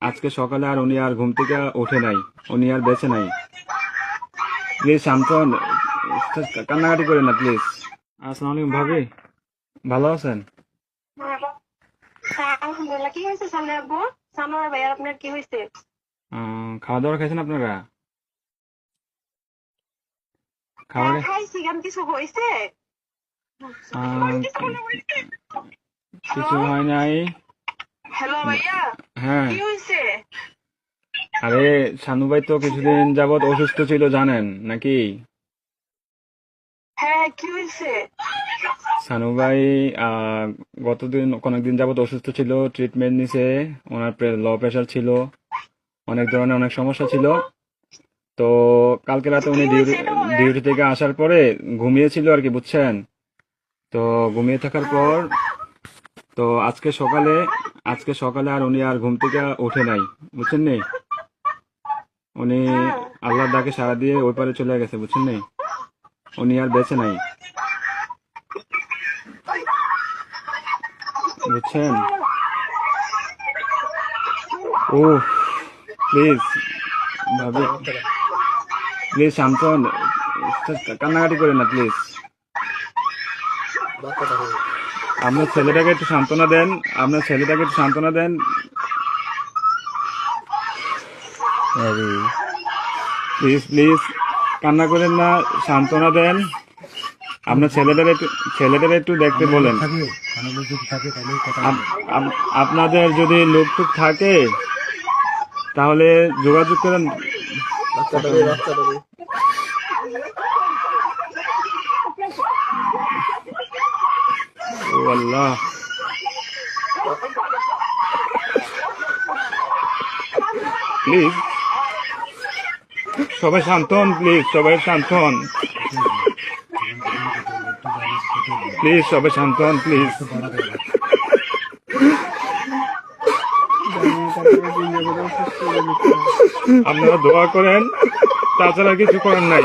আজকে সকালে আর উনি আর ঘুম থেকে ওঠে নাই, উনি আর বেঁচে নাই। প্লিজ শান্ত হন, কান্নাকাটি করেন না প্লিজ। আসসালামু আলাইকুম ভাবি, ভালো আছেন? হ্যাঁ, আলহামদুলিল্লাহ। কি হয়েছে সামনে আব্বু? সানোয়ার ভাই, আর আপনার কি হয়েছে? খাওয়া দাওয়া খাইছেন আপনারা? হ্যাঁ, খাবারে খাইছি। কেন, কিছু হয়েছে? আহ, হ্যালো, কিছু হয় নাই। হ্যালো ভাইয়া, হ্যাঁ, কি হয়েছে? আরে শানু ভাই তো কিছুদিন যাবৎ অসুস্থ ছিল জানেন নাকি? হ্যাঁ, কি হয়েছে? শানু ভাই কয়েকদিন যাবৎ অসুস্থ ছিল, ট্রিটমেন্ট নিছে। ওনার লো প্রেশার ছিল, অনেক ধরনের অনেক সমস্যা ছিল। তো কালকে রাতে কি উনি হয়েছে এটা বলেন। ডিউটি থেকে আসার পরে ঘুমিয়েছিল আর কি, বুঝছেন? তো ঘুমিয়ে থাকার হ্যাঁ, পর তো আজকে সকালে আর উনি আর ঘুম থেকে ওঠে নাই, বুঝছেন নি? উনি হ্যাঁ, আল্লাহর ডাকে সাড়া দিয়ে ওই পারে চলে গেছে, বুঝছেন নি? উনি আর বেঁচে নাই, বুঝছেন? ও প্লিজ ভাবি, প্লিজ শান্ত হন, কান্নাকাটি করেন না প্লিজ। আপনার ছেলেটাকে একটু সান্ত্বনা দেন, আপনার ছেলেটাকে একটু সান্ত্বনা দেন। প্লিজ প্লিজ কান্না করেন না, সান্ত্বনা দেন। আপনার ছেলেদের একটু দেখতে বলেন। আপনাদের যদি লোক টুক থাকে তাহলে যোগাযোগ করেন। ও আল্লাহ, প্লিজ সবাই শান্ত হন, প্লিজ সবাই শান্ত হন, প্লিজ সবাই শান্ত হন, প্লিজ। আপনারা দোয়া করেন, তাছাড়া কিছু করার নাই।